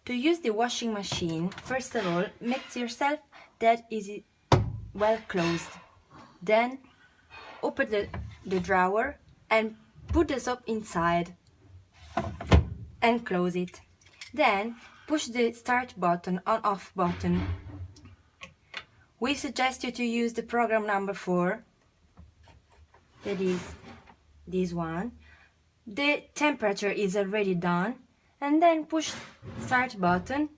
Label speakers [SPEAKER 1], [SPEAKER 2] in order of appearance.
[SPEAKER 1] To use the washing machine, first of all, make yourself that is well closed. Then open the drawer and put the soap inside and close it. Then push the start button on off button. We suggest you to use the program number 4, that is this one. The temperature is already done, and then push start button